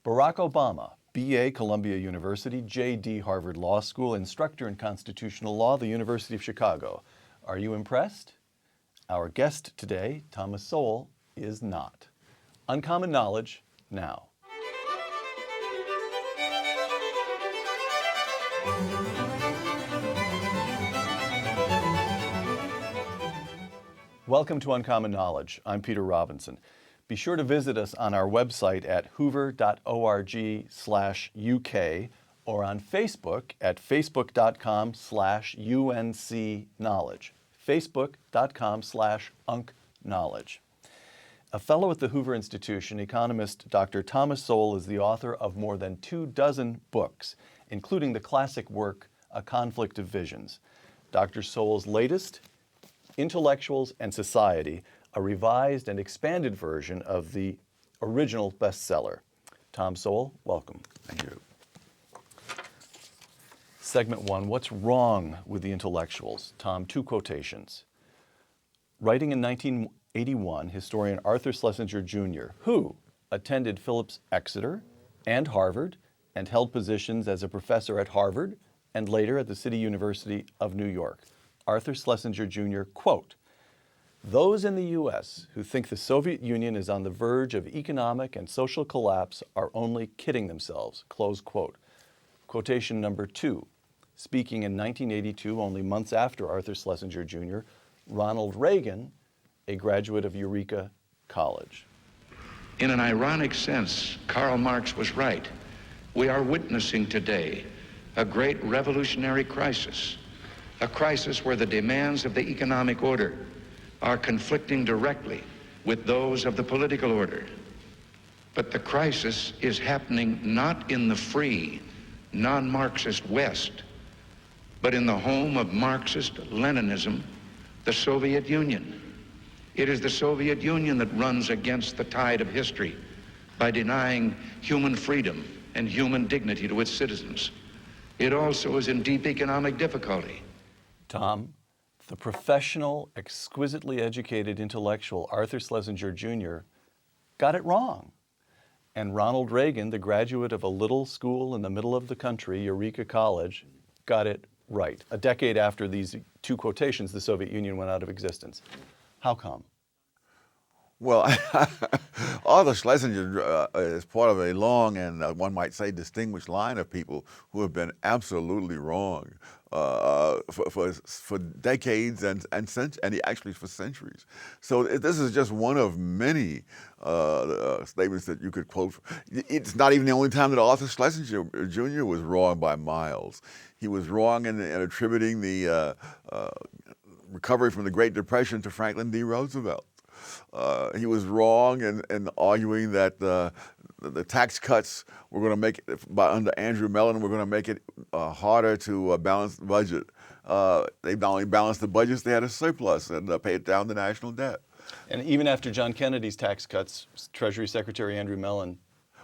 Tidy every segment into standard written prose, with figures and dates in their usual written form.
Barack Obama, B.A. Columbia University, J.D. Harvard Law School, instructor in constitutional law, the University of Chicago. Are you impressed? Our guest today, Thomas Sowell, is not. Uncommon Knowledge, now. Welcome to Uncommon Knowledge. I'm Peter Robinson. Be sure to visit us on our website at hoover.org/UK or on Facebook at facebook.com/UNCKnowledge. Facebook.com/UNCKnowledge. A fellow at the Hoover Institution, economist Dr. Thomas Sowell is the author of more than 24 books, including the classic work, A Conflict of Visions. Dr. Sowell's latest, Intellectuals and Society, a revised and expanded version of the original bestseller. Tom Sowell, welcome. Thank you. Segment 1, what's wrong with the intellectuals? Tom, 2 quotations. Writing in 1981, historian Arthur Schlesinger Jr., who attended Phillips Exeter and Harvard and held positions as a professor at Harvard and later at the City University of New York. Arthur Schlesinger Jr., quote, "Those in the U.S. who think the Soviet Union is on the verge of economic and social collapse are only kidding themselves," close quote. Quotation number 2, speaking in 1982, only months after Arthur Schlesinger Jr., Ronald Reagan, a graduate of Eureka College. In an ironic sense, Karl Marx was right. We are witnessing today a great revolutionary crisis, a crisis where the demands of the economic order are conflicting directly with those of the political order. But the crisis is happening not in the free, non-Marxist West, but in the home of Marxist-Leninism, the Soviet Union. It is the Soviet Union that runs against the tide of history by denying human freedom and human dignity to its citizens. It also is in deep economic difficulty. Tom, the professional, exquisitely educated intellectual Arthur Schlesinger Jr. got it wrong. And Ronald Reagan, the graduate of a little school in the middle of the country, Eureka College, got it right. A decade after these 2 quotations, the Soviet Union went out of existence. How come? Well, Arthur Schlesinger is part of a long and one might say distinguished line of people who have been absolutely wrong for decades and actually for centuries. So this is just one of many statements that you could quote. It's not even the only time that Arthur Schlesinger Jr. was wrong by miles. He was wrong in attributing the recovery from the Great Depression to Franklin D. Roosevelt. He was wrong in arguing that the tax cuts were going to make it, under Andrew Mellon, were going to make it harder to balance the budget. They not only balanced the budgets, they had a surplus and paid down the national debt. And even after John Kennedy's tax cuts, Treasury Secretary Andrew Mellon.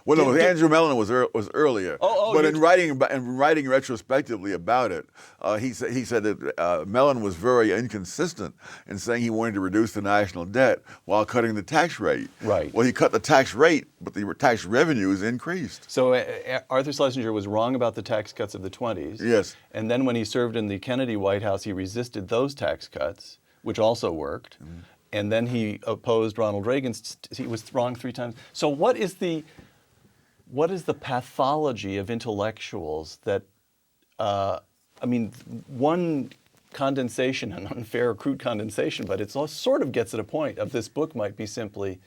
Well, no, Andrew Mellon was earlier. But in writing retrospectively about it, he said that Mellon was very inconsistent in saying he wanted to reduce the national debt while cutting the tax rate. Right. Well, he cut the tax rate, but the tax revenues increased. So Arthur Schlesinger was wrong about the tax cuts of the 1920s. Yes. And then when he served in the Kennedy White House, he resisted those tax cuts, which also worked. Mm-hmm. And then he opposed Ronald Reagan's. He was wrong 3 times. So what is the pathology of intellectuals that, one condensation, an unfair, crude condensation, but it sort of gets at a point of this book might be simply,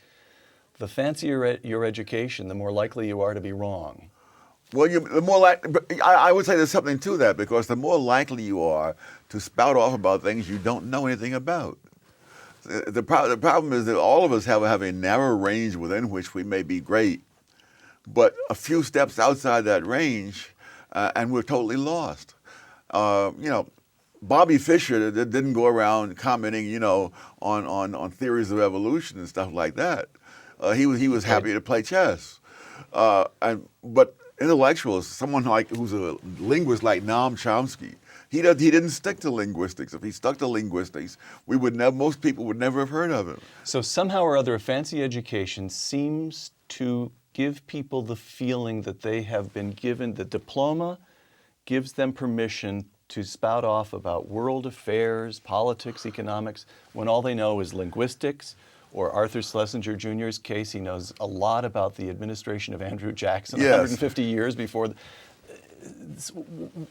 the fancier your education, the more likely you are to be wrong. Well, I would say there's something to that, because the more likely you are to spout off about things you don't know anything about. The problem is that all of us have a narrow range within which we may be great, but a few steps outside that range, and we're totally lost. Bobby Fischer didn't go around commenting, on theories of evolution and stuff like that. He was happy to play chess. But intellectuals, someone who's a linguist like Noam Chomsky, he didn't stick to linguistics. If he stuck to linguistics, most people would never have heard of him. So somehow or other, a fancy education seems to give people the feeling that they have been given, the diploma gives them permission to spout off about world affairs, politics, economics, when all they know is linguistics, or Arthur Schlesinger Jr.'s case, he knows a lot about the administration of Andrew Jackson Yes. 150 years before.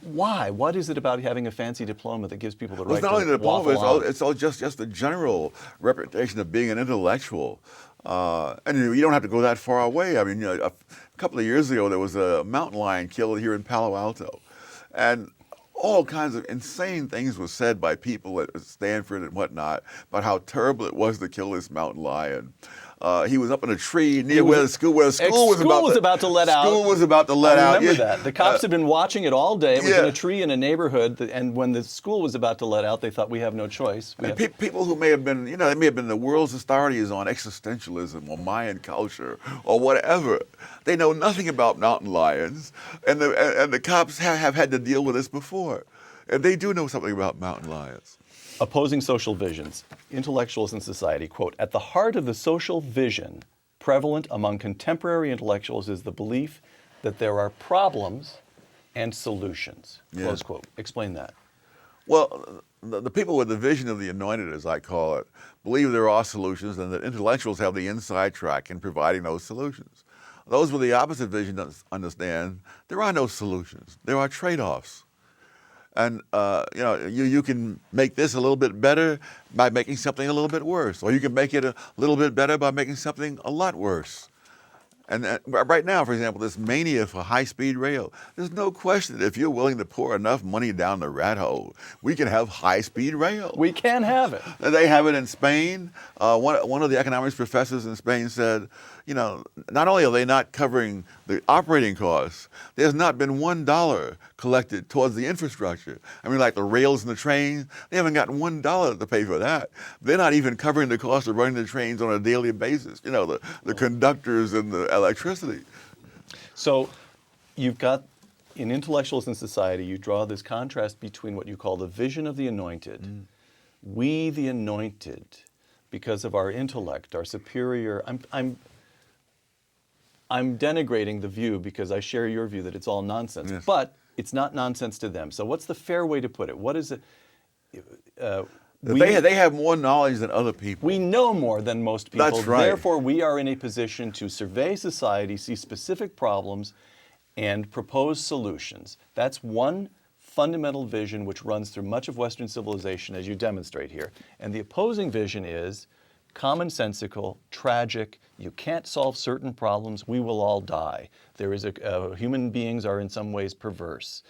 Why? What is it about having a fancy diploma that gives people the Well, right it's not only to the diploma, waffle on? it's all just the general reputation of being an intellectual. And you don't have to go that far away. I mean, a couple of years ago, there was a mountain lion killed here in Palo Alto. And all kinds of insane things were said by people at Stanford and whatnot about how terrible it was to kill this mountain lion. He was up in a tree near where the school was about to let out. School was about to let I out. remember Yeah. that. The cops had been watching it all day. It was in Yeah. a tree in a neighborhood, and when the school was about to let out, they thought, we have no choice. And people who may have been, they may have been the world's authorities on existentialism or Mayan culture or whatever. They know nothing about mountain lions, and the cops have had to deal with this before. And they do know something about mountain lions. Opposing social visions, intellectuals in society, quote, at the heart of the social vision prevalent among contemporary intellectuals is the belief that there are problems and solutions, close quote. Explain that. Well, the people with the vision of the anointed, as I call it, believe there are solutions and that intellectuals have the inside track in providing those solutions. Those with the opposite vision understand there are no solutions. There are trade-offs. And you can make this a little bit better by making something a little bit worse, or you can make it a little bit better by making something a lot worse. And right now, for example, this mania for high-speed rail, there's no question that if you're willing to pour enough money down the rat hole, we can have high-speed rail. We can have it. And they have it in Spain. One of the economics professors in Spain said, not only are they not covering the operating costs, there's not been $1 collected towards the infrastructure. I mean, like the rails and the trains, they haven't gotten $1 to pay for that. They're not even covering the cost of running the trains on a daily basis, the conductors and the electricity. So you've got, in intellectuals in society, you draw this contrast between what you call the vision of the anointed. We, the anointed, because of our intellect, our superior, I'm denigrating the view because I share your view that it's all nonsense, Yes. but it's not nonsense to them. So what's the fair way to put it? What is it? They have more knowledge than other people. We know more than most people. That's right. Therefore, we are in a position to survey society, see specific problems, and propose solutions. That's one fundamental vision which runs through much of Western civilization, as you demonstrate here. And the opposing vision is commonsensical, tragic. You can't solve certain problems. We will all die. There is human beings are in some ways perverse.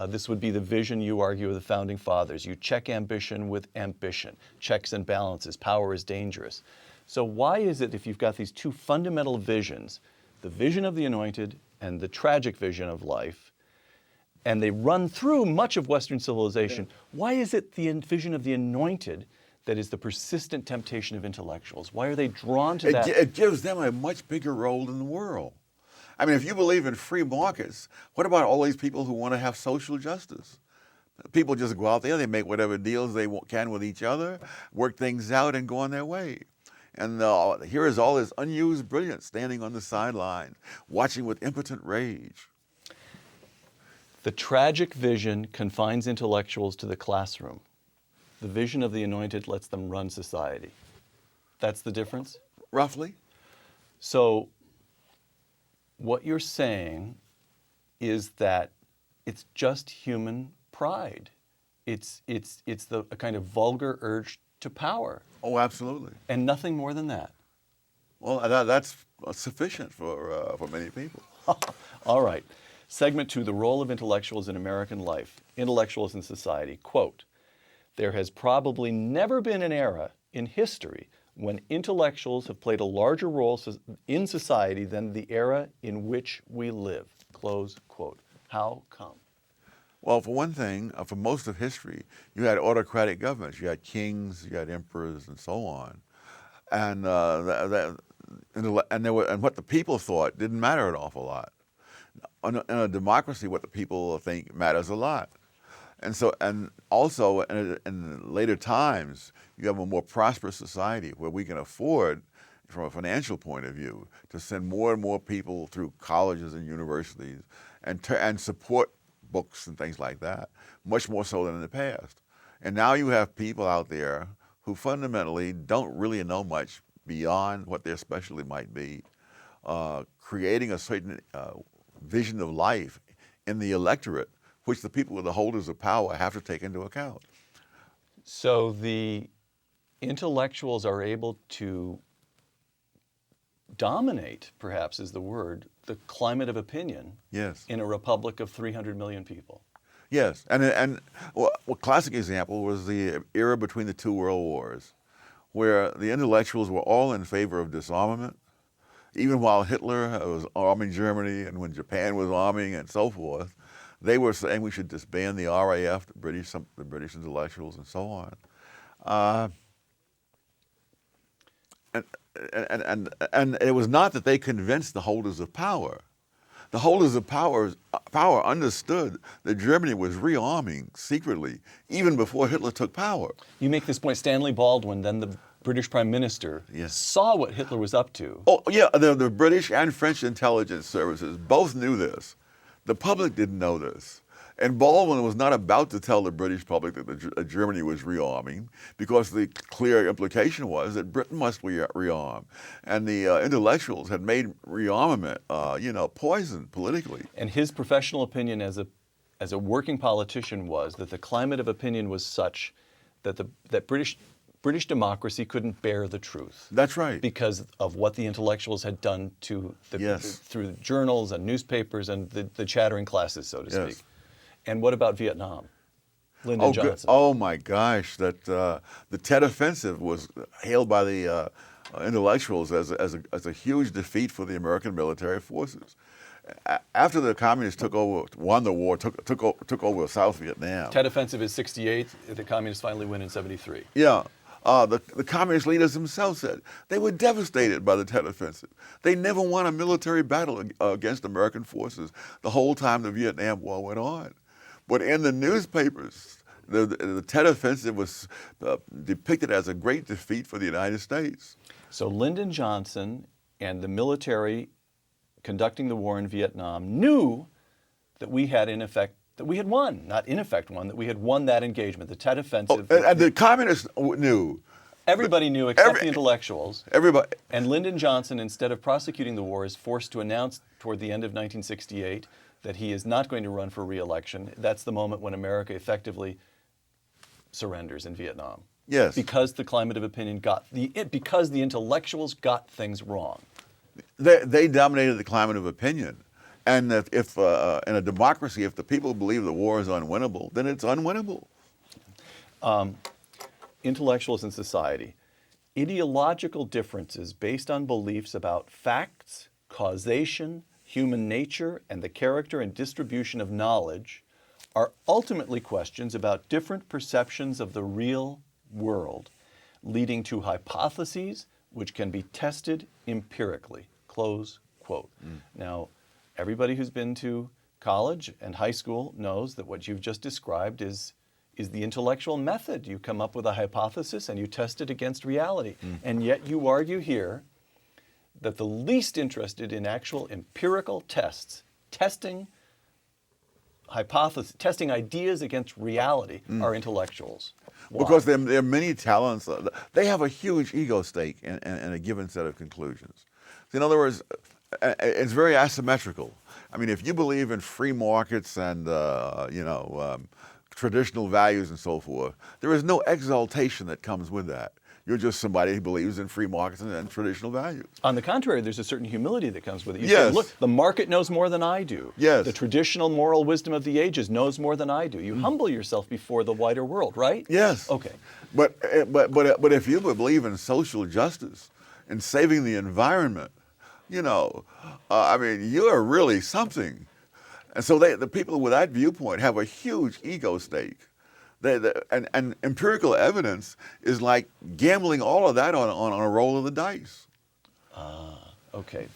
This would be the vision, you argue, of the Founding Fathers. You check ambition with ambition. Checks and balances. Power is dangerous. So why is it, if you've got these two fundamental visions, the vision of the anointed and the tragic vision of life, and they run through much of Western civilization, why is it the vision of the anointed that is the persistent temptation of intellectuals? Why are they drawn to that? It gives them a much bigger role in the world. I mean, if you believe in free markets, what about all these people who want to have social justice? People just go out there, they make whatever deals they can with each other, work things out, and go on their way. And here is all this unused brilliance standing on the sideline, watching with impotent rage. The tragic vision confines intellectuals to the classroom. The vision of the anointed lets them run society. That's the difference? Roughly. So what you're saying is that it's just human pride. It's a kind of vulgar urge to power. Oh, absolutely. And nothing more than that. Well, that's sufficient for many people. All right. Segment 2, the role of intellectuals in American life. Intellectuals in society. Quote, there has probably never been an era in history when intellectuals have played a larger role in society than the era in which we live. Close quote. How come? Well, for one thing, for most of history, you had autocratic governments. You had kings, you had emperors, and so on. And what the people thought didn't matter an awful lot. In a democracy, what the people think matters a lot. And also in later times, you have a more prosperous society where we can afford from a financial point of view, to send more and more people through colleges and universities and support books and things like that, much more so than in the past. And now you have people out there who fundamentally don't really know much beyond what their specialty might be, creating a certain vision of life in the electorate, which the people with the holders of power have to take into account. So the intellectuals are able to dominate, perhaps is the word, the climate of opinion Yes. in a republic of 300 million people. Yes, and well, a classic example was the era between the two world wars, where the intellectuals were all in favor of disarmament, even while Hitler was arming Germany and when Japan was arming and so forth. They were saying we should disband the RAF, the British intellectuals, and so on. And it was not that they convinced the holders of power. The holders of power understood that Germany was rearming secretly, even before Hitler took power. You make this point. Stanley Baldwin, then the British Prime Minister, Yes. saw what Hitler was up to. Oh, yeah, the British and French intelligence services both knew this. The public didn't know this. And Baldwin was not about to tell the British public that Germany was rearming, because the clear implication was that Britain must rearm. And the intellectuals had made rearmament, poison politically. And his professional opinion as a working politician was that the climate of opinion was such that British democracy couldn't bear the truth. That's right. Because of what the intellectuals had done to Yes. through journals and newspapers and the chattering classes, so to Yes. speak. And what about Vietnam? Lyndon Johnson. Oh my gosh! That the Tet Offensive was hailed by the intellectuals as a huge defeat for the American military forces. After the communists won the war, took over South Vietnam. Tet Offensive is 68. The communists finally win in 73. Yeah. The communist leaders themselves said they were devastated by the Tet Offensive. They never won a military battle against American forces the whole time the Vietnam War went on. But in the newspapers, the Tet Offensive was depicted as a great defeat for the United States. So Lyndon Johnson and the military conducting the war in Vietnam knew that we had won, not in effect won, that we had won that engagement, the Tet Offensive. And the communists knew. Everybody knew except the intellectuals. Everybody. And Lyndon Johnson, instead of prosecuting the war, is forced to announce toward the end of 1968 that he is not going to run for re-election. That's the moment when America effectively surrenders in Vietnam. Yes. Because the climate of opinion because the intellectuals got things wrong. They dominated the climate of opinion. And that if in a democracy, if the people believe the war is unwinnable, then it's unwinnable. Intellectuals in society. Ideological differences based on beliefs about facts, causation, human nature, and the character and distribution of knowledge are ultimately questions about different perceptions of the real world, leading to hypotheses which can be tested empirically. Close quote. Now, everybody who's been to college and high school knows that what you've just described is the intellectual method. You come up with a hypothesis and you test it against reality. And yet you argue here that the least interested in actual empirical tests, testing ideas against reality, are intellectuals. Why? Because there are many talents. They have a huge ego stake in a given set of conclusions. In other words, it's very asymmetrical. I mean, if you believe in free markets and traditional values and so forth, there is no exaltation that comes with that. You're just somebody who believes in free markets and traditional values. On the contrary, there's a certain humility that comes with it. You Yes. say, look, the market knows more than I do. Yes. The traditional moral wisdom of the ages knows more than I do. You humble yourself before the wider world, right? Yes. Okay. But if you believe in social justice and saving the environment, you're really something. And so the people with that viewpoint have a huge ego stake. And empirical evidence is like gambling all of that on a roll of the dice. Okay.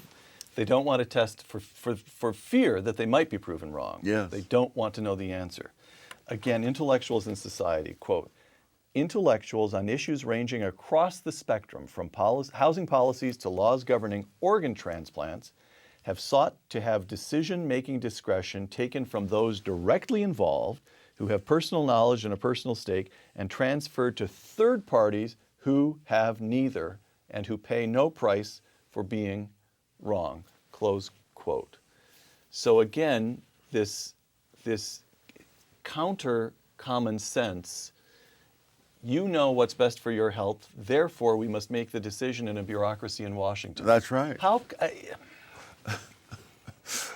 They don't want to test for fear that they might be proven wrong. Yes. They don't want to know the answer. Again, intellectuals in society, quote, intellectuals on issues ranging across the spectrum, from housing policies to laws governing organ transplants, have sought to have decision-making discretion taken from those directly involved who have personal knowledge and a personal stake and transferred to third parties who have neither and who pay no price for being wrong. Close quote. So again, this counter common sense, you know what's best for your health, therefore we must make the decision in a bureaucracy in Washington. That's right. How?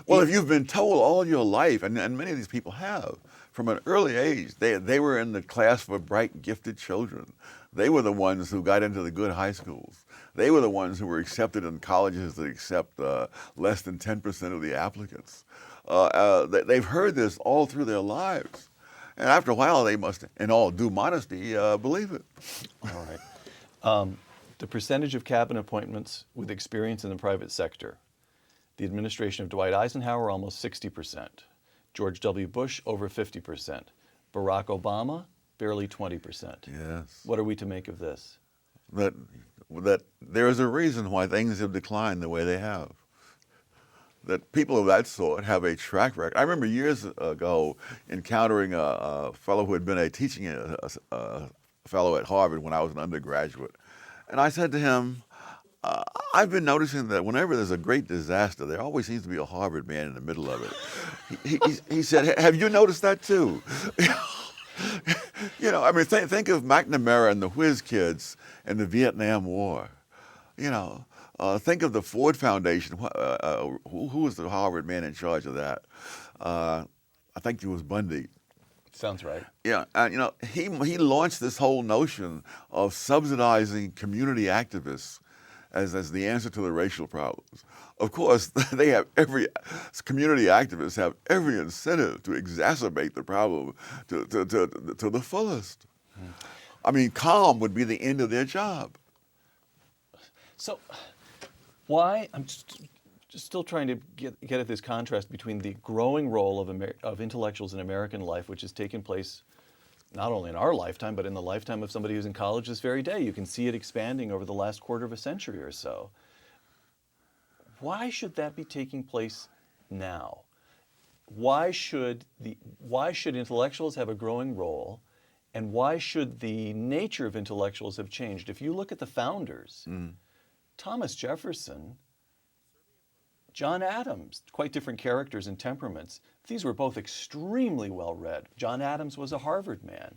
Well, if you've been told all your life, and many of these people have, from an early age, they were in the class for bright, gifted children. They were the ones who got into the good high schools. They were the ones who were accepted in colleges that accept less than 10% of the applicants. They've heard this all through their lives. And after a while, they must, in all due modesty, believe it. All right. The percentage of cabinet appointments with experience in the private sector. The administration of Dwight Eisenhower, almost 60%. George W. Bush, over 50%. Barack Obama, barely 20%. Yes. What are we to make of this? That there is a reason why things have declined the way they have. That people of that sort have a track record. I remember years ago encountering a fellow who had been a teaching fellow at Harvard when I was an undergraduate. And I said to him, I've been noticing that whenever there's a great disaster, there always seems to be a Harvard man in the middle of it. He said, have you noticed that too? You know, I mean, think of McNamara and the Whiz Kids and the Vietnam War. You know, think of the Ford Foundation. Who was the Harvard man in charge of that? I think it was Bundy. Sounds right. Yeah, and you know, he launched this whole notion of subsidizing community activists as the answer to the racial problems. Of course, community activists have every incentive to exacerbate the problem to the fullest. I mean, calm would be the end of their job. So why, I'm just still trying to get at this contrast between the growing role of intellectuals in American life, which has taken place not only in our lifetime, but in the lifetime of somebody who's in college this very day. You can see it expanding over the last quarter of a century or so. Why should that be taking place now? Why should intellectuals have a growing role, and why should the nature of intellectuals have changed? If you look at the founders, Thomas Jefferson, John Adams, quite different characters and temperaments. These were both extremely well-read. John Adams was a Harvard man.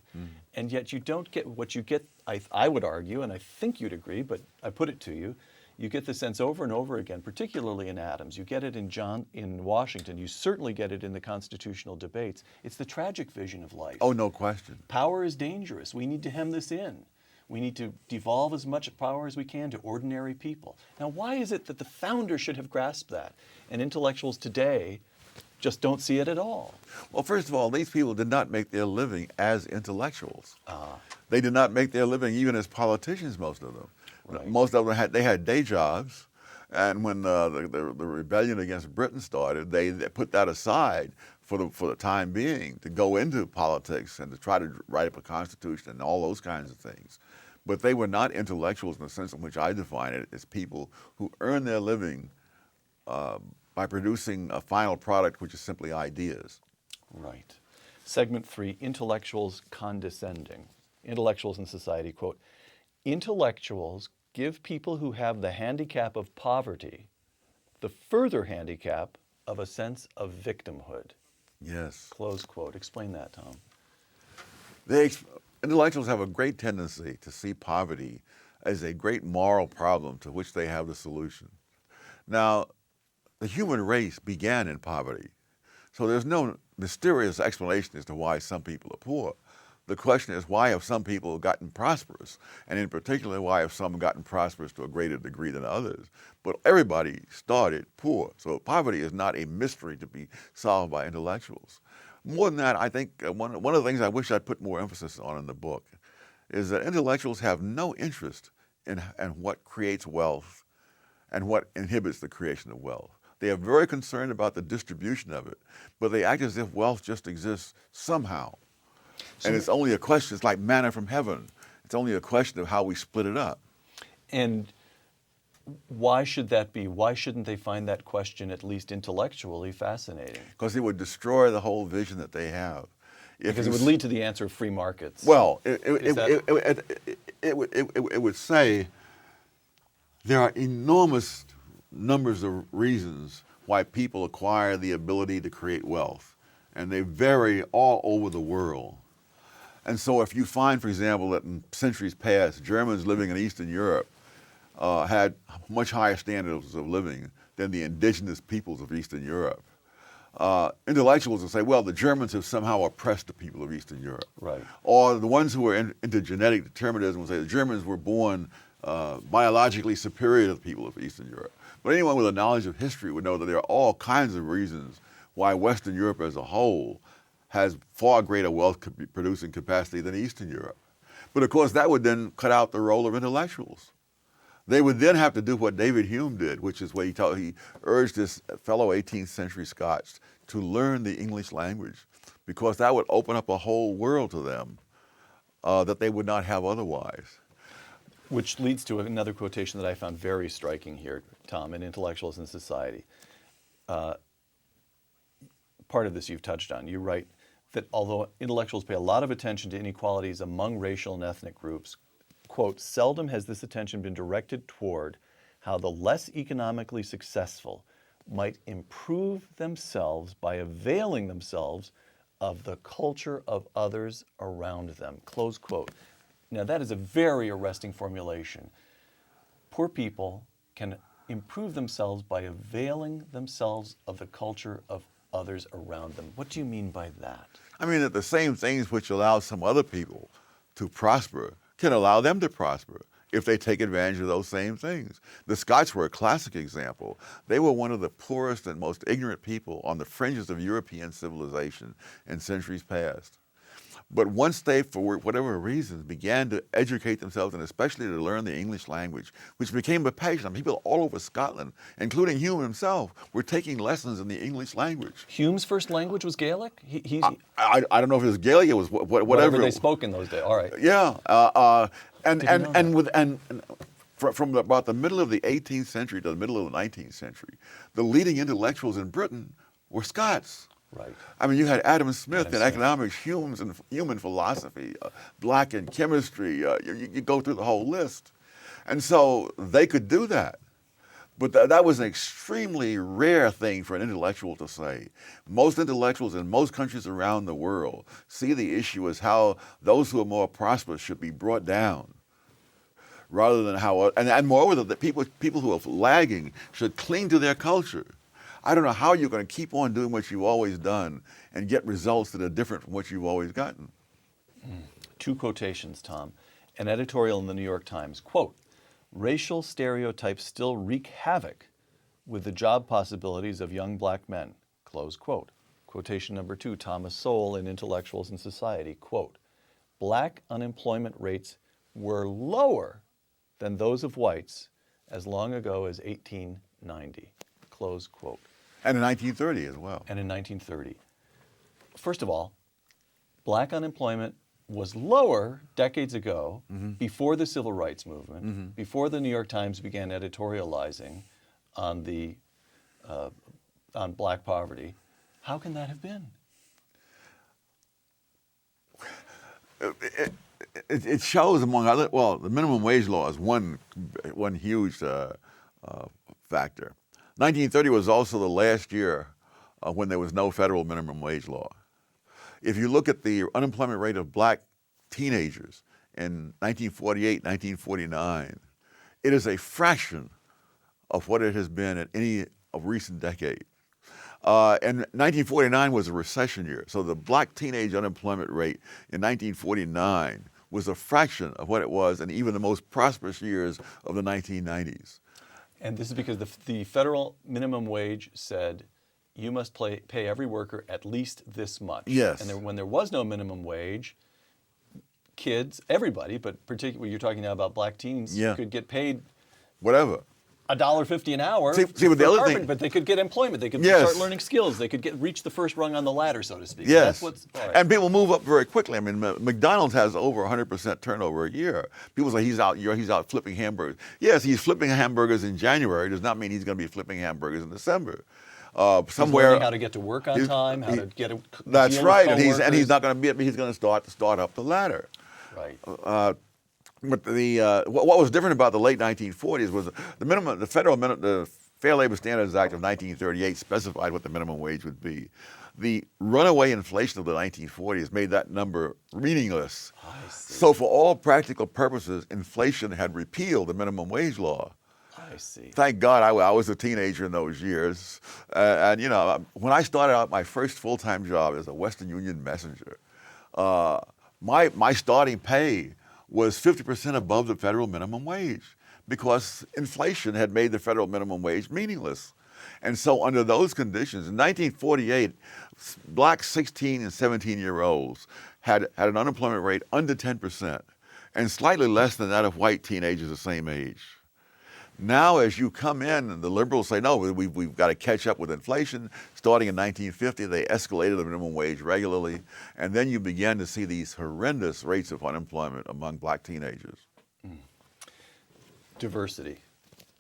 And yet you don't get what you get, I would argue, and I think you'd agree, but I put it to you, you get the sense over and over again, particularly in Adams. You get it in Washington. You certainly get it in the constitutional debates. It's the tragic vision of life. Oh, no question. Power is dangerous. We need to hem this in. We need to devolve as much power as we can to ordinary people. Now, why is it that the founders should have grasped that, and intellectuals today just don't see it at all? Well, first of all, these people did not make their living as intellectuals. They did not make their living even as politicians, most of them. Right. Most of them had day jobs, and when the rebellion against Britain started, they put that aside for the time being to go into politics and to try to write up a constitution and all those kinds of things. But they were not intellectuals in the sense in which I define it, as people who earn their living by producing a final product which is simply ideas. Right. Segment 3, intellectuals condescending. Intellectuals in society, quote, intellectuals give people who have the handicap of poverty the further handicap of a sense of victimhood. Yes. Close quote. Explain that, Tom. Intellectuals have a great tendency to see poverty as a great moral problem to which they have the solution. Now, the human race began in poverty, so there's no mysterious explanation as to why some people are poor. The question is, why have some people gotten prosperous? And in particular, why have some gotten prosperous to a greater degree than others? But everybody started poor, so poverty is not a mystery to be solved by intellectuals. More than that, I think one of the things I wish I'd put more emphasis on in the book is that intellectuals have no interest in what creates wealth and what inhibits the creation of wealth. They are very concerned about the distribution of it, but they act as if wealth just exists somehow. And it's only a question, it's like manna from heaven. It's only a question of how we split it up. And why should that be? Why shouldn't they find that question at least intellectually fascinating? Because it would destroy the whole vision that they have. Because it would lead to the answer of free markets. Well, it would say there are enormous numbers of reasons why people acquire the ability to create wealth, and they vary all over the world. And so if you find, for example, that in centuries past, Germans living in Eastern Europe had much higher standards of living than the indigenous peoples of Eastern Europe, intellectuals will say, well, the Germans have somehow oppressed the people of Eastern Europe. Right. Or the ones who are into genetic determinism will say the Germans were born biologically superior to the people of Eastern Europe. But anyone with a knowledge of history would know that there are all kinds of reasons why Western Europe as a whole has far greater wealth producing capacity than Eastern Europe. But of course, that would then cut out the role of intellectuals. They would then have to do what David Hume did, which is what he urged his fellow 18th century Scots to learn the English language, because that would open up a whole world to them that they would not have otherwise. Which leads to another quotation that I found very striking here, Tom, in Intellectuals in Society. Part of this you've touched on. You write that although intellectuals pay a lot of attention to inequalities among racial and ethnic groups, quote, seldom has this attention been directed toward how the less economically successful might improve themselves by availing themselves of the culture of others around them, close quote. Now that is a very arresting formulation. Poor people can improve themselves by availing themselves of the culture of others around them. What do you mean by that? I mean that the same things which allow some other people to prosper can allow them to prosper if they take advantage of those same things. The Scots were a classic example. They were one of the poorest and most ignorant people on the fringes of European civilization in centuries past. But once they, for whatever reasons, began to educate themselves, and especially to learn the English language, which became a passion. I mean, people all over Scotland, including Hume himself, were taking lessons in the English language. Hume's first language was Gaelic? I don't know if it was Gaelic, it was whatever they spoke in those days. All right. Yeah, from about the middle of the 18th century to the middle of the 19th century, the leading intellectuals in Britain were Scots. Right. I mean, you had Adam Smith in economics, Hume's in human philosophy, Black in chemistry. You go through the whole list. And so they could do that. But that was an extremely rare thing for an intellectual to say. Most intellectuals in most countries around the world see the issue as how those who are more prosperous should be brought down, rather than how, and moreover, that people who are lagging should cling to their culture. I don't know how you're going to keep on doing what you've always done and get results that are different from what you've always gotten. Two quotations, Tom. An editorial in the New York Times, quote, racial stereotypes still wreak havoc with the job possibilities of young black men, close quote. Quotation number 2, Thomas Sowell in Intellectuals in Society, quote, black unemployment rates were lower than those of whites as long ago as 1890, close quote. And in 1930 as well. And in 1930. First of all, black unemployment was lower decades ago, before the Civil Rights Movement, before the New York Times began editorializing on on black poverty. How can that have been? It shows, among other, well, the minimum wage law is one huge factor. 1930 was also the last year when there was no federal minimum wage law. If you look at the unemployment rate of black teenagers in 1948, 1949, it is a fraction of what it has been at any recent decade. And 1949 was a recession year, so the black teenage unemployment rate in 1949 was a fraction of what it was in even the most prosperous years of the 1990s. And this is because the federal minimum wage said you must pay every worker at least this much. Yes. And when there was no minimum wage, kids, everybody, but particularly you're talking now about black teens, could get paid whatever. $1.50 an hour See, but for the other carpenter, thing, but they could get employment. They could Yes. start learning skills. They could reach the first rung on the ladder, so to speak. yes, That's what's all right. and people move up very quickly. I mean, McDonald's has over 100% turnover a year. People say he's out flipping hamburgers. Yes, he's flipping hamburgers in January. Does not mean he's going to be flipping hamburgers in December. He's Somewhere learning how to get to work on time, how to get a That's deal right, with and he's coworkers. not going to be. He's going to start up the ladder. Right. But what was different about the late 1940s was the Fair Labor Standards Act of 1938 specified what the minimum wage would be. The runaway inflation of the 1940s made that number meaningless. I see. So for all practical purposes, inflation had repealed the minimum wage law. I see. Thank God I was a teenager in those years. And you know, when I started out my first full-time job as a Western Union messenger, my starting pay was 50% above the federal minimum wage because inflation had made the federal minimum wage meaningless. And so under those conditions, in 1948, black 16 and 17-year-olds had an unemployment rate under 10% and slightly less than that of white teenagers the same age. Now, as you come in, and the liberals say, no, we've got to catch up with inflation. Starting in 1950, they escalated the minimum wage regularly, and then you began to see these horrendous rates of unemployment among black teenagers. Diversity.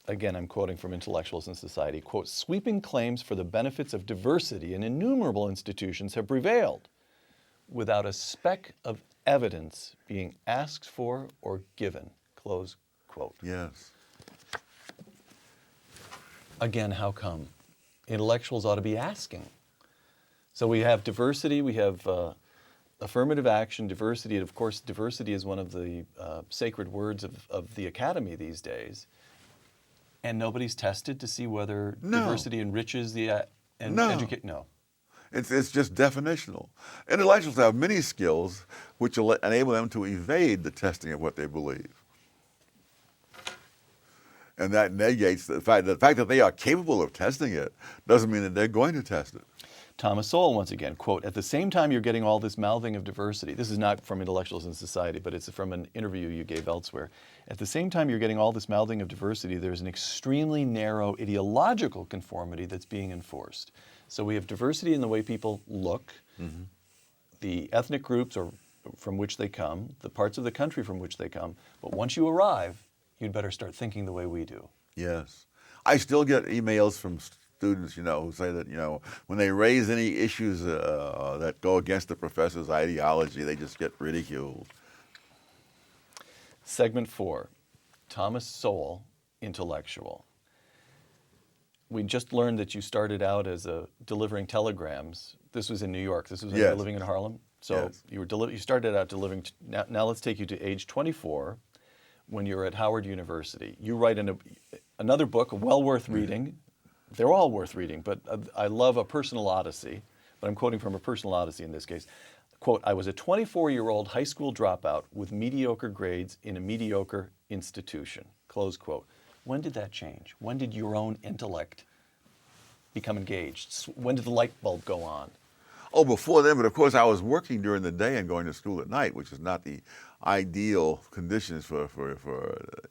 Again, I'm quoting from Intellectuals in Society. Quote, sweeping claims for the benefits of diversity in innumerable institutions have prevailed without a speck of evidence being asked for or given. Close quote. Yes. Again, how come? Intellectuals ought to be asking. So we have diversity, we have affirmative action, diversity, and of course diversity is one of the sacred words of the academy these days. And nobody's tested to see whether diversity enriches the education. No. It's just definitional. Intellectuals have many skills which will enable them to evade the testing of what they believe. And that negates the fact that they are capable of testing it doesn't mean that they're going to test it. Thomas Sowell, once again, quote, at the same time you're getting all this mouthing of diversity, this is not from Intellectuals in Society, but it's from an interview you gave elsewhere. At the same time you're getting all this mouthing of diversity, there's an extremely narrow ideological conformity that's being enforced. So we have diversity in the way people look, the ethnic groups or from which they come, the parts of the country from which they come, but once you arrive, you'd better start thinking the way we do. Yes. I still get emails from students, who say that, when they raise any issues that go against the professor's ideology, they just get ridiculed. Segment 4, Thomas Sowell, intellectual. We just learned that you started out as delivering telegrams. This was in New York. This was when you were living in Harlem. So Yes. you started out delivering. Now let's take you to age 24, when you're at Howard University. You write another book, well worth reading. They're all worth reading, but I love A Personal Odyssey. But I'm quoting from A Personal Odyssey in this case. Quote, I was a 24-year-old high school dropout with mediocre grades in a mediocre institution. Close quote. When did that change? When did your own intellect become engaged? When did the light bulb go on? Oh, before then, but of course I was working during the day and going to school at night, which is not the ideal conditions for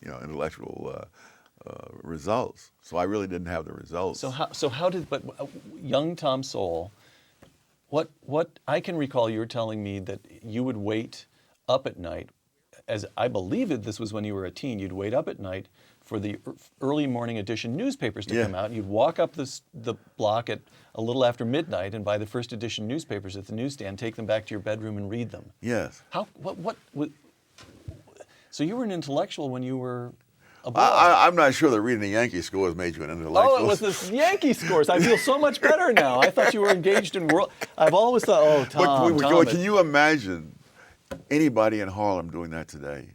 intellectual results. So I really didn't have the results. So how did young Tom Sowell? What I can recall, you were telling me that you would wait up at night, as I believe this was when you were a teen. You'd wait up at night for the early morning edition newspapers to come out. You'd walk up the block at a little after midnight and buy the first edition newspapers at the newsstand, take them back to your bedroom and read them. Yes. So you were an intellectual when you were a boy. I'm not sure that reading the Yankee scores made you an intellectual. Oh, it was the Yankee scores. I feel so much better now. I thought you were engaged in world. I've always thought, Tom. Can you imagine anybody in Harlem doing that today?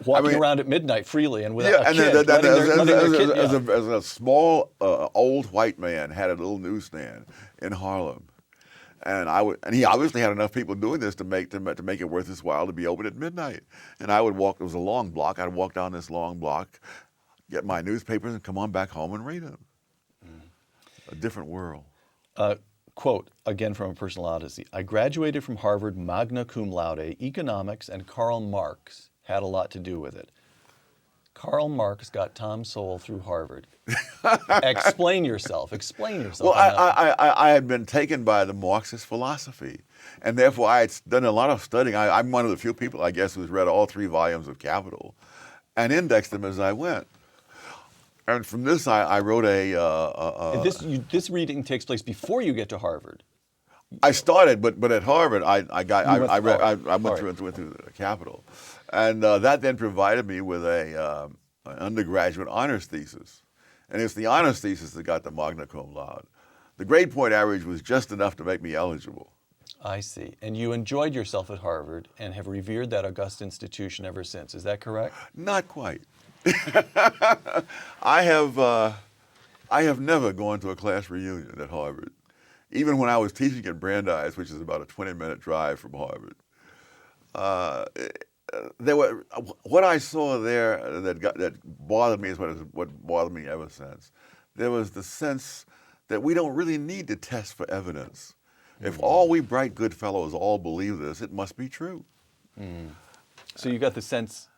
Walking around at midnight freely and without a and kid, as a small old white man had a little newsstand in Harlem, and he obviously had enough people doing this to make it worth his while to be open at midnight. And I would walk. It was a long block. I'd walk down this long block, get my newspapers, and come on back home and read them. A different world. Quote, again from A Personal Odyssey, I graduated from Harvard magna cum laude. Economics and Karl Marx had a lot to do with it. Karl Marx got Tom Sowell through Harvard. Explain yourself. Explain yourself. Well, I had been taken by the Marxist philosophy, and therefore I had done a lot of studying. I'm one of the few people, I guess, who's read all 3 volumes of Capital and indexed them as I went. And from this, I wrote This reading takes place before you get to Harvard. I started, but at Harvard, I went Sorry. through Capital, and that then provided me with an undergraduate honors thesis, and it's the honors thesis that got the magna cum laude. The grade point average was just enough to make me eligible. I see. And you enjoyed yourself at Harvard and have revered that august institution ever since. Is that correct? Not quite. I have never gone to a class reunion at Harvard, even when I was teaching at Brandeis, which is about a 20-minute drive from Harvard. What I saw there that bothered me is what bothered me ever since. There was the sense that we don't really need to test for evidence. If all we bright good fellows all believe this, it must be true. So you got the sense.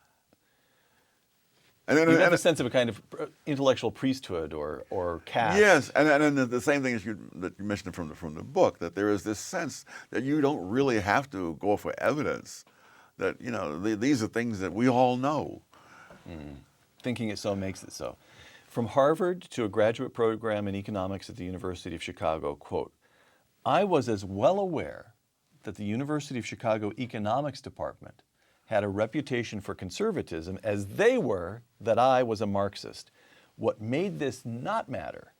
And then, You got the sense of a kind of intellectual priesthood or caste. yes, and the same thing that you mentioned from the book, that there is this sense that you don't really have to go for evidence. That these are things that we all know. Thinking it so makes it so. From Harvard to a graduate program in economics at the University of Chicago, quote, I was as well aware that the University of Chicago economics department had a reputation for conservatism as they were that I was a Marxist. What made this not matter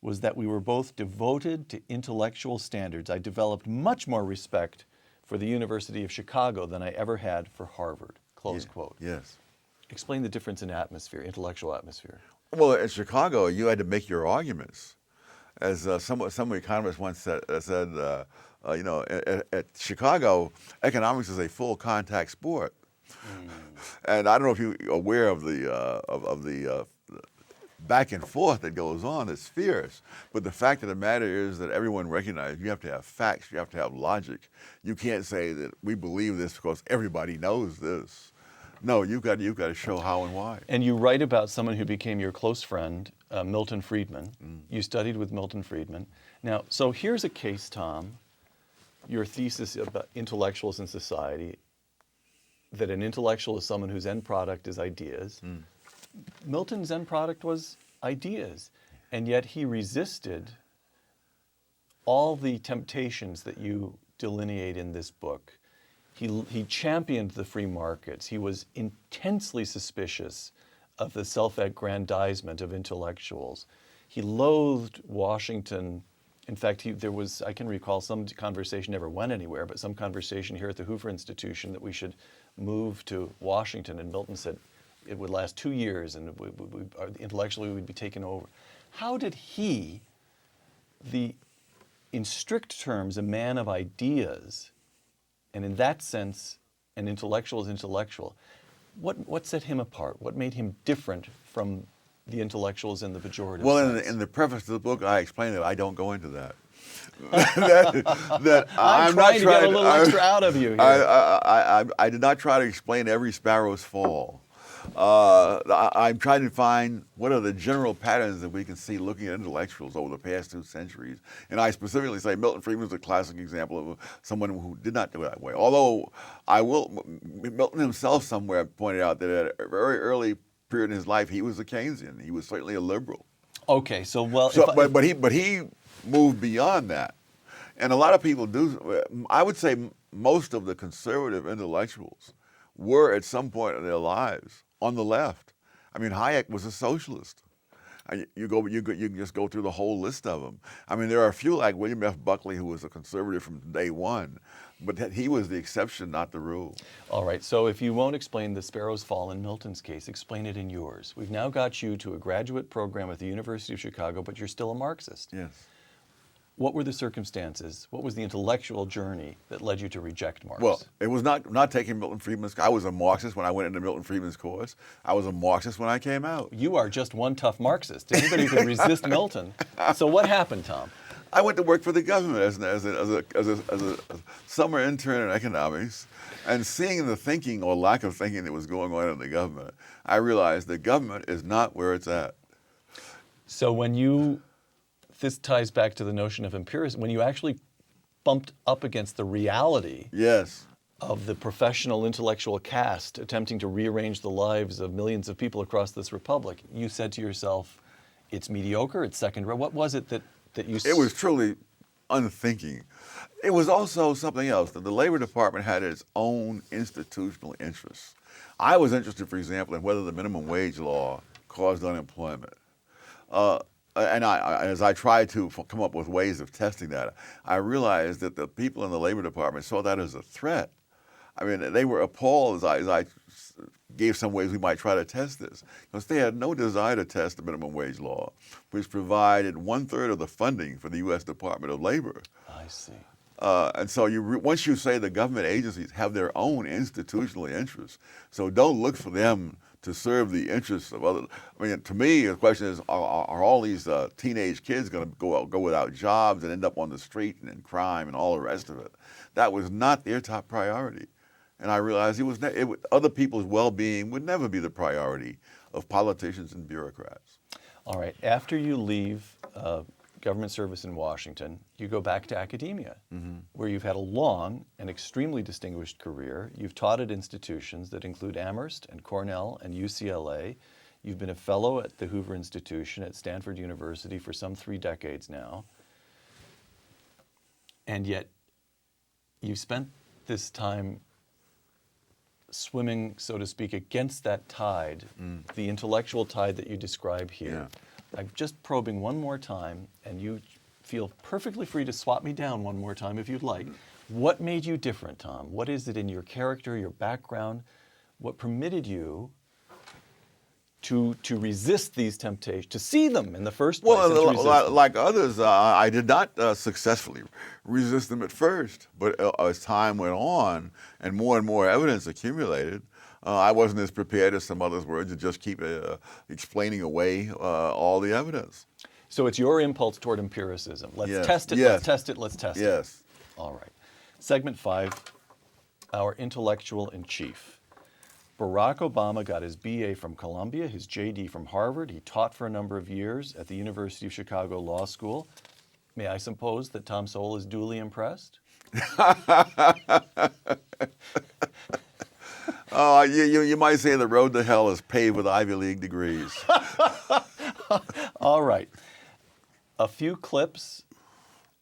was that we were both devoted to intellectual standards. I developed much more respect for the University of Chicago than I ever had for Harvard, close quote. Yes. Explain the difference in atmosphere, intellectual atmosphere. Well, at Chicago, you had to make your arguments. As some economists once said, at Chicago, economics is a full contact sport. And I don't know if you're aware of the back and forth that goes on. It's fierce. But the fact of the matter is that everyone recognizes you have to have facts, you have to have logic. You can't say that we believe this because everybody knows this. No, you've got to show how and why. And you write about someone who became your close friend, Milton Friedman. You studied with Milton Friedman. Now, so here's a case, Tom, your thesis about intellectuals in society, that an intellectual is someone whose end product is ideas. Milton's end product was ideas, and yet he resisted all the temptations that you delineate in this book. He championed the free markets. He was intensely suspicious of the self-aggrandizement of intellectuals. He loathed Washington. In fact, I can recall some conversation, never went anywhere, but some conversation here at the Hoover Institution that we should move to Washington, and Milton said it would last 2 years and intellectually we would be taken over. How did he, in strict terms, a man of ideas, and in that sense, an intellectual is intellectual, what set him apart? What made him different from the intellectuals in the pejorative sense? In the preface to the book, I explain that I don't go into that. I'm trying to get a little extra out of you here. I did not try to explain every sparrow's fall. I'm trying to find what are the general patterns that we can see looking at intellectuals over the past 2 centuries. And I specifically say Milton Friedman is a classic example of someone who did not do it that way. Although Milton himself somewhere pointed out that at a very early period in his life, he was a Keynesian. He was certainly a liberal. Okay, But he moved beyond that. And a lot of people do. I would say most of the conservative intellectuals were at some point in their lives on the left. I mean, Hayek was a socialist. You can just go through the whole list of them. I mean, there are a few like William F. Buckley, who was a conservative from day one, but he was the exception, not the rule. All right, so if you won't explain the sparrow's fall in Milton's case, explain it in yours. We've now got you to a graduate program at the University of Chicago, but you're still a Marxist. Yes. What were the circumstances? What was the intellectual journey that led you to reject Marx? Well, it was not taking Milton Friedman's. I was a Marxist when I went into Milton Friedman's course. I was a Marxist when I came out. You are just one tough Marxist. Anybody who could resist Milton. So what happened, Tom? I went to work for the government as a summer intern in economics, and seeing the thinking or lack of thinking that was going on in the government, I realized the government is not where it's at. So this ties back to the notion of empiricism, when you actually bumped up against the reality Yes. of the professional intellectual caste attempting to rearrange the lives of millions of people across this republic, you said to yourself, it's mediocre, it's second rate. What was it that you... It was truly unthinking. It was also something else, that the Labor Department had its own institutional interests. I was interested, for example, in whether the minimum wage law caused unemployment. And as I tried to come up with ways of testing that, I realized that the people in the Labor Department saw that as a threat. I mean, they were appalled as I gave some ways we might try to test this, because they had no desire to test the minimum wage law, which provided 1/3 of the funding for the U.S. Department of Labor. I see. And so once you say the government agencies have their own institutional interests, so don't look for them to serve the interests of other. I mean, to me, the question is: Are all these teenage kids going to go without jobs and end up on the street and in crime and all the rest of it? That was not their top priority, and I realized other people's well-being would never be the priority of politicians and bureaucrats. All right. After you leave government service in Washington, you go back to academia, where you've had a long and extremely distinguished career. You've taught at institutions that include Amherst and Cornell and UCLA. You've been a fellow at the Hoover Institution at Stanford University for some 3 decades now. And yet, you've spent this time swimming, so to speak, against that tide, the intellectual tide that you describe here. Yeah. I'm just probing one more time, and you feel perfectly free to swap me down one more time if you'd like. What made you different, Tom? What is it in your character, your background, what permitted you to resist these temptations, to see them in the first place? Well, like others, I did not successfully resist them at first, but as time went on and more evidence accumulated, I wasn't as prepared as some others were to just keep explaining away all the evidence. So it's your impulse toward empiricism. Let's Yes. test it, Yes. let's test it, let's test it. Yes. All right. Segment 5, our intellectual in chief. Barack Obama got his BA from Columbia, his JD from Harvard. He taught for a number of years at the University of Chicago Law School. May I suppose that Tom Sowell is duly impressed? You might say the road to hell is paved with Ivy League degrees. All right. A few clips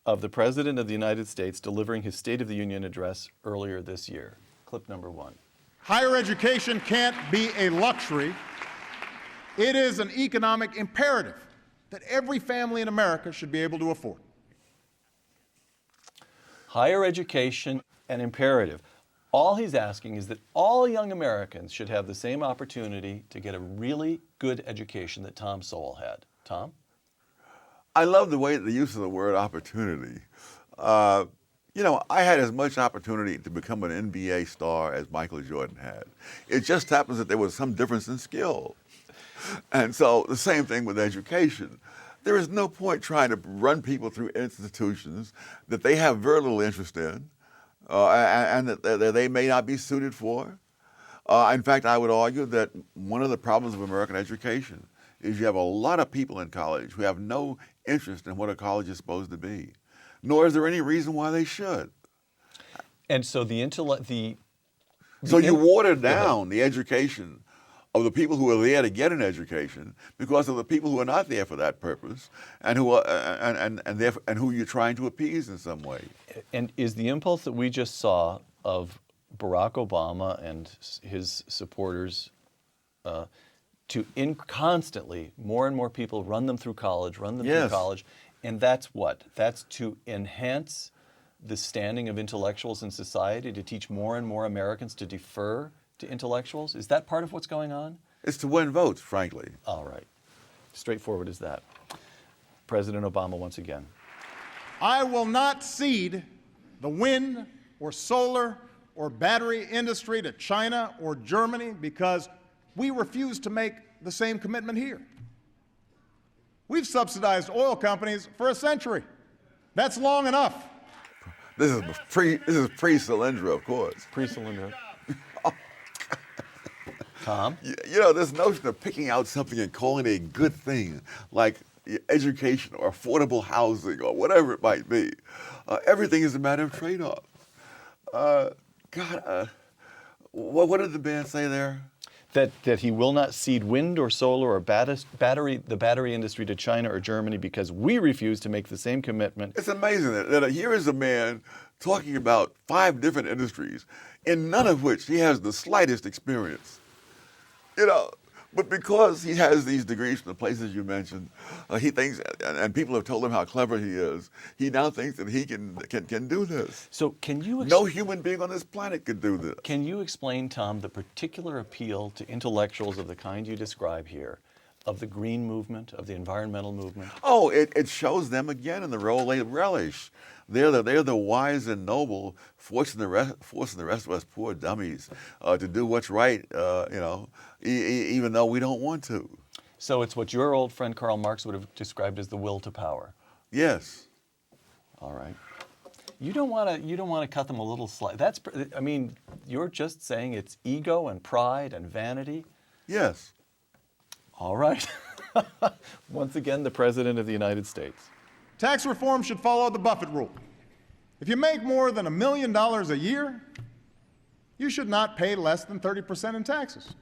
of the President of the United States delivering his State of the Union address earlier this year. Clip number 1. Higher education can't be a luxury. It is an economic imperative that every family in America should be able to afford. Higher education, an imperative. All he's asking is that all young Americans should have the same opportunity to get a really good education that Tom Sowell had. Tom? I love the use of the word opportunity. I had as much opportunity to become an NBA star as Michael Jordan had. It just happens that there was some difference in skill. And so the same thing with education. There is no point trying to run people through institutions that they have very little interest in and that they may not be suited for. In fact, I would argue that one of the problems of American education is you have a lot of people in college who have no interest in what a college is supposed to be, nor is there any reason why they should. And so So you water down the education of the people who are there to get an education because of the people who are not there for that purpose and who are, and who you're trying to appease in some way. And is the impulse that we just saw of Barack Obama and his supporters to constantly, more and more people run them through college, and that's what? That's to enhance the standing of intellectuals in society, to teach more and more Americans to defer to intellectuals? Is that part of what's going on? It's to win votes, frankly. All right. Straightforward as that. President Obama once again. I will not cede the wind or solar or battery industry to China or Germany because we refuse to make the same commitment here. We've subsidized oil companies for a century. That's long enough. This is pre-Solyndra, of course. Pre-cylinder. Tom? You know, this notion of picking out something and calling it a good thing, like education or affordable housing or whatever it might be, everything is a matter of trade-off. What did the band say there? That he will not cede wind or solar or the battery industry to China or Germany because we refuse to make the same commitment. It's amazing that here is a man talking about 5 different industries, in none of which he has the slightest experience. You know, but because he has these degrees from the places you mentioned, he thinks, and people have told him how clever he is, he now thinks that he can do this. So can you... No human being on this planet could do this. Can you explain, Tom, the particular appeal to intellectuals of the kind you describe here, of the green movement, of the environmental movement? Oh, it shows them again in the role they relish. They're the wise and noble, forcing the rest of us poor dummies to do what's right, even though we don't want to. So it's what your old friend Karl Marx would have described as the will to power. Yes. All right. You don't want to cut them a little slack. You're just saying it's ego and pride and vanity. Yes. All right. Once again, the President of the United States. Tax reform should follow the Buffett rule. If you make more than $1 million a year, you should not pay less than 30% in taxes.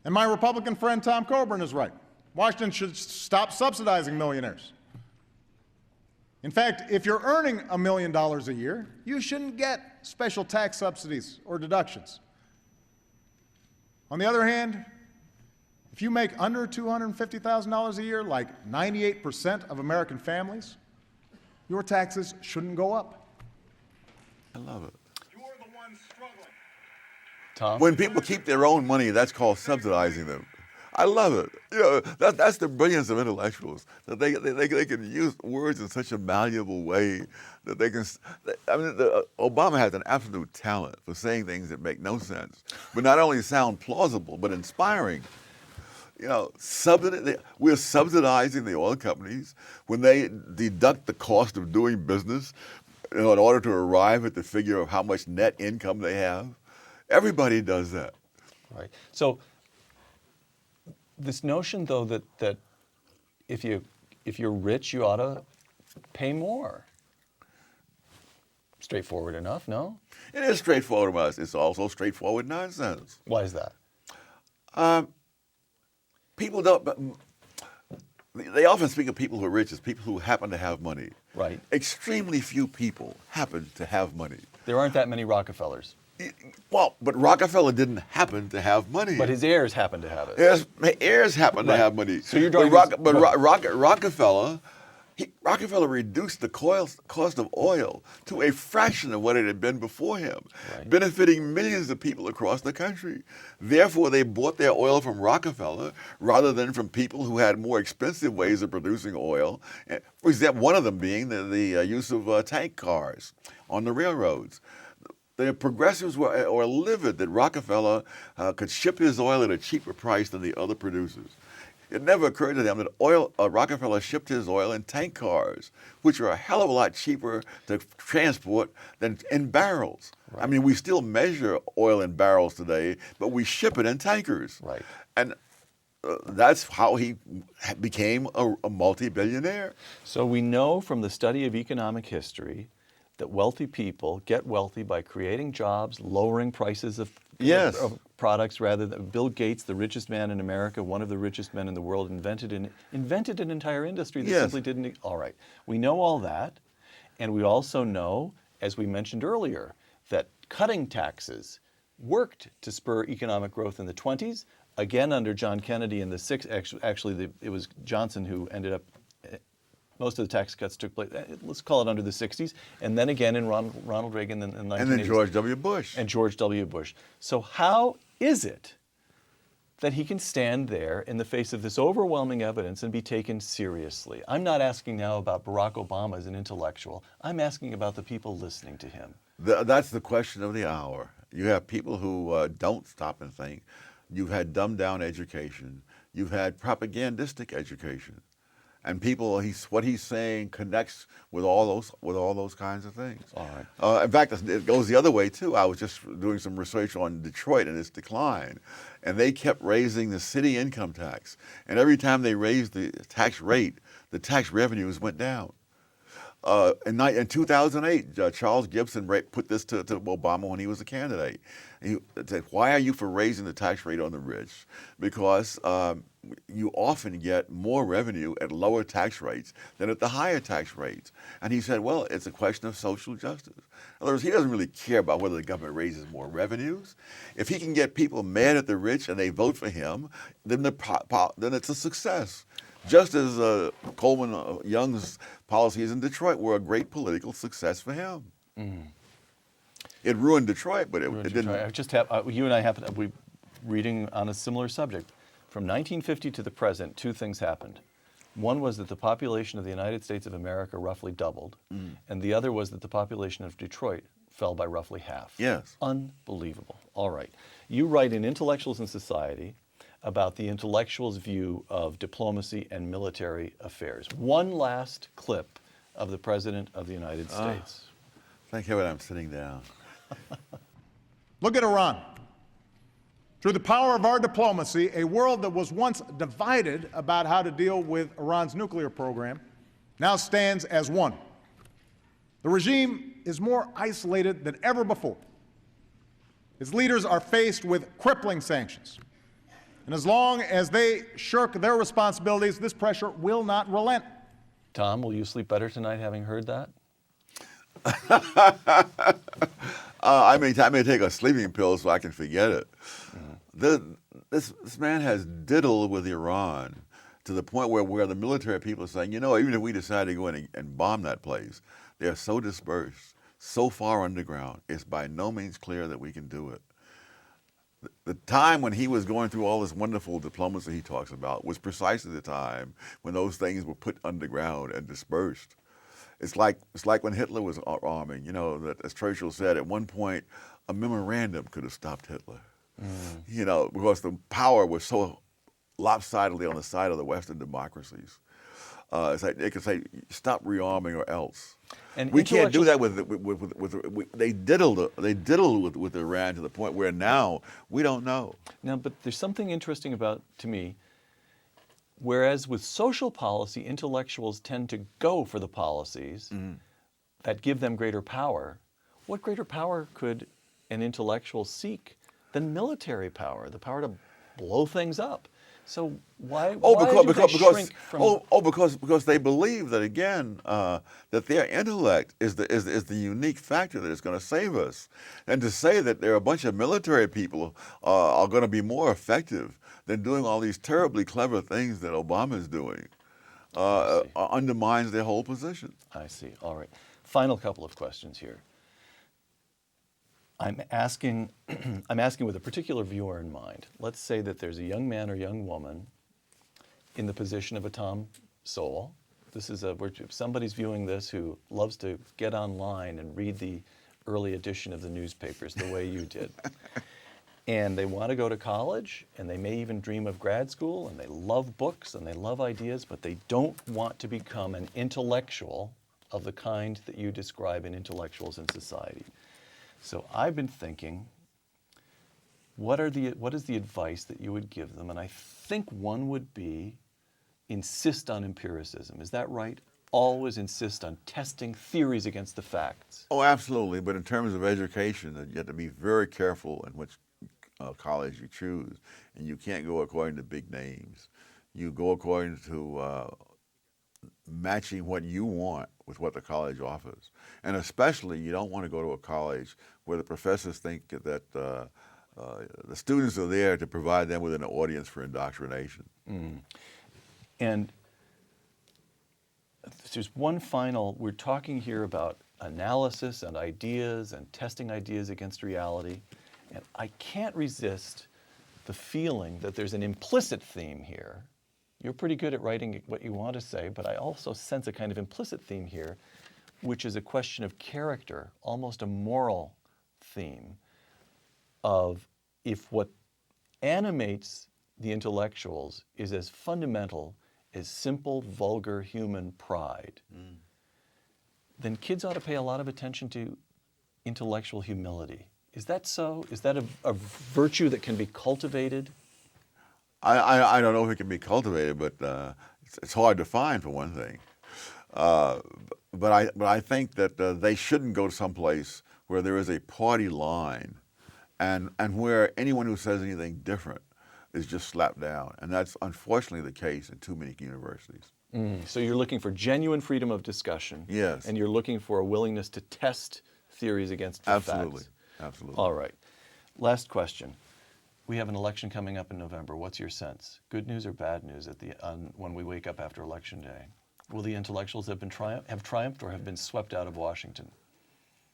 And my Republican friend Tom Coburn is right. Washington should stop subsidizing millionaires. In fact, if you're earning $1 million a year, you shouldn't get special tax subsidies or deductions. On the other hand, if you make under $250,000 a year, like 98% of American families, your taxes shouldn't go up. I love it. You're the one struggling. Tom? When people keep their own money, that's called subsidizing them. I love it. You know, that's the brilliance of intellectuals, that they can use words in such a malleable way that they can. Obama has an absolute talent for saying things that make no sense, but not only sound plausible, but inspiring. You know, we're subsidizing the oil companies when they deduct the cost of doing business in order to arrive at the figure of how much net income they have. Everybody does that. Right. So this notion, though, that if you're rich, you ought to pay more. Straightforward enough, no? It is straightforward, but it's also straightforward nonsense. Why is that? People don't. They often speak of people who are rich as people who happen to have money. Right. Extremely few people happen to have money. There aren't that many Rockefellers. Well, but Rockefeller didn't happen to have money. But his heirs happen to have it. His heirs happen to have money. So you're drawing Rockefeller reduced the cost of oil to a fraction of what it had been before him, Right. benefiting millions of people across the country. Therefore, they bought their oil from Rockefeller rather than from people who had more expensive ways of producing oil. For example, one of them being the use of tank cars on the railroads. The progressives were livid that Rockefeller could ship his oil at a cheaper price than the other producers. It never occurred to them that Rockefeller shipped his oil in tank cars, which are a hell of a lot cheaper to transport than in barrels. Right. I mean, we still measure oil in barrels today, but we ship it in tankers. Right. And that's how he became a multi-billionaire. So we know from the study of economic history that wealthy people get wealthy by creating jobs, lowering prices of products. Rather than Bill Gates, the richest man in America, one of the richest men in the world, invented an entire industry that simply didn't. All right, we know all that, and we also know, as we mentioned earlier, that cutting taxes worked to spur economic growth in the 20s. Again, under John Kennedy in the 60s. Actually, it was Johnson who ended up. Most of the tax cuts took place, let's call it under the 60s, and then again in Ronald Reagan in the 1980s. And then George W. Bush. And George W. Bush. So how is it that he can stand there in the face of this overwhelming evidence and be taken seriously? I'm not asking now about Barack Obama as an intellectual. I'm asking about the people listening to him. That's the question of the hour. You have people who don't stop and think. You've had dumbed-down education. You've had propagandistic education. and people, what he's saying connects with all those kinds of things. All right. In fact, it goes the other way too. I was just doing some research on Detroit and its decline, and they kept raising the city income tax, and every time they raised the tax rate, the tax revenues went down. In 2008, Charles Gibson put this to Obama when he was a candidate. He said, "Why are you for raising the tax rate on the rich? Because you often get more revenue at lower tax rates than at the higher tax rates." And he said, "Well, it's a question of social justice." In other words, he doesn't really care about whether the government raises more revenues. If he can get people mad at the rich and they vote for him, then it's a success. Just as Coleman Young's policies in Detroit were a great political success for him. It ruined Detroit, but it didn't. I just have you and I happen to be reading on a similar subject. From 1950 to the present, two things happened. One was that the population of the United States of America roughly doubled, and the other was that the population of Detroit fell by roughly half. Yes. Unbelievable. All right. You write in Intellectuals in Society about the intellectuals' view of diplomacy and military affairs. One last clip of the President of the United States. Thank heaven I'm sitting down. Look at Iran. Through the power of our diplomacy, a world that was once divided about how to deal with Iran's nuclear program now stands as one. The regime is more isolated than ever before. Its leaders are faced with crippling sanctions. And as long as they shirk their responsibilities, this pressure will not relent. Tom, will you sleep better tonight having heard that? I may take a sleeping pill so I can forget it. This man has diddled with Iran to the point where the military people are saying, even if we decide to go in and bomb that place, they are so dispersed, so far underground, it's by no means clear that we can do it. The time when he was going through all this wonderful diplomacy he talks about was precisely the time when those things were put underground and dispersed. It's like when Hitler was arming, that as Churchill said, at one point, a memorandum could have stopped Hitler. Because the power was so lopsidedly on the side of the Western democracies. It's like they could say, stop rearming or else. And we can't do that they diddled with Iran to the point where now we don't know. Now, but there's something interesting about, to me, whereas with social policy, intellectuals tend to go for the policies that give them greater power. What greater power could an intellectual seek than military power, the power to blow things up? So because they believe that again that their intellect is the unique factor that is going to save us, and to say that there are a bunch of military people are going to be more effective than doing all these terribly clever things that Obama is doing undermines their whole position. I see. All right. Final couple of questions here. I'm asking with a particular viewer in mind. Let's say that there's a young man or young woman in the position of a Tom Sowell. If somebody's viewing this who loves to get online and read the early edition of the newspapers the way you did. And they want to go to college, and they may even dream of grad school, and they love books and they love ideas, but they don't want to become an intellectual of the kind that you describe in Intellectuals in Society. So I've been thinking, what is the advice that you would give them? And I think one would be insist on empiricism. Is that right? Always insist on testing theories against the facts. Oh, absolutely. But in terms of education, you have to be very careful in which college you choose. And you can't go according to big names. You go according to matching what you want with what the college offers. And especially, you don't want to go to a college where the professors think that the students are there to provide them with an audience for indoctrination. And there's one final, we're talking here about analysis and ideas and testing ideas against reality. And I can't resist the feeling that there's an implicit theme here. You're pretty good at writing what you want to say, but I also sense a kind of implicit theme here, which is a question of character, almost a moral theme of if what animates the intellectuals is as fundamental is simple, vulgar human pride, then kids ought to pay a lot of attention to intellectual humility. Is that so? Is that a virtue that can be cultivated? I don't know if it can be cultivated, but it's hard to find, for one thing. But I think that they shouldn't go to someplace where there is a party line, and where anyone who says anything different is just slapped down. And that's unfortunately the case in too many universities. So you're looking for genuine freedom of discussion. Yes. And you're looking for a willingness to test theories against the Absolutely. facts. Absolutely. All right. Last question. We have an election coming up in November. What's your sense? Good news or bad news when we wake up after Election Day? Will the intellectuals have triumphed or have been swept out of Washington?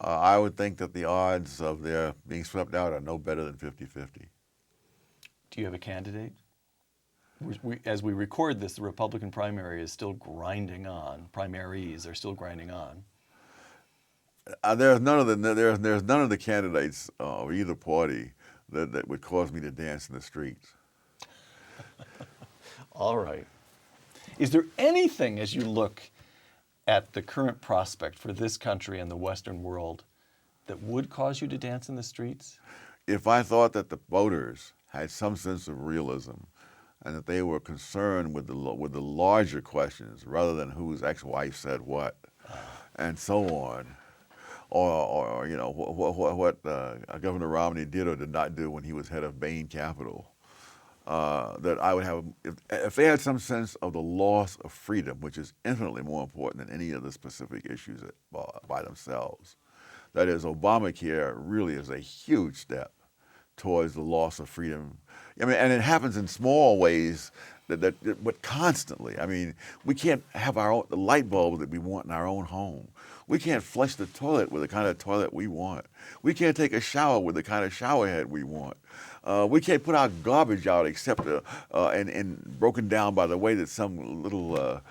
I would think that the odds of their being swept out are no better than 50-50. Do you have a candidate? As we record this, the Republican primary is still grinding on. Primaries are still grinding on. There's none of the candidates of either party that would cause me to dance in the streets. All right. Is there anything, as you look at the current prospect for this country and the Western world, that would cause you to dance in the streets? If I thought that the voters had some sense of realism and that they were concerned with the larger questions rather than whose ex-wife said what, and so on, or you know what Governor Romney did or did not do when he was head of Bain Capital, that I would have, if they had some sense of the loss of freedom, which is infinitely more important than any of the specific issues by themselves. That is, Obamacare really is a huge step towards the loss of freedom. I mean, and it happens in small ways, but constantly. I mean, we can't have the light bulb that we want in our own home. We can't flush the toilet with the kind of toilet we want. We can't take a shower with the kind of shower head we want. We can't put our garbage out except and broken down by the way that some little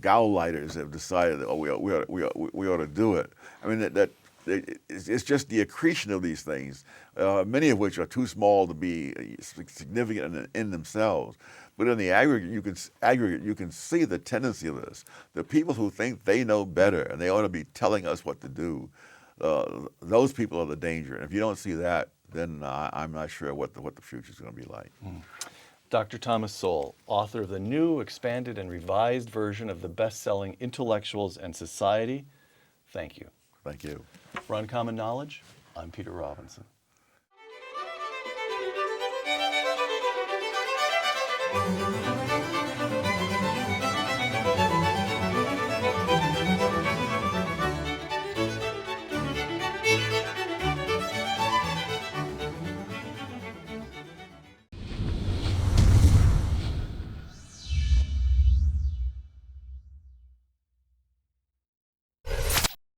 gauleiters have decided that we ought to do it. I mean it's just the accretion of these things, many of which are too small to be significant in themselves. But in the aggregate, you can see the tendency of this. The people who think they know better and they ought to be telling us what to do, those people are the danger. And if you don't see that, then I'm not sure what the future is going to be like. Dr. Thomas Sowell, author of the new, expanded, and revised version of the best-selling Intellectuals and Society, thank you. Thank you. For Uncommon Knowledge, I'm Peter Robinson.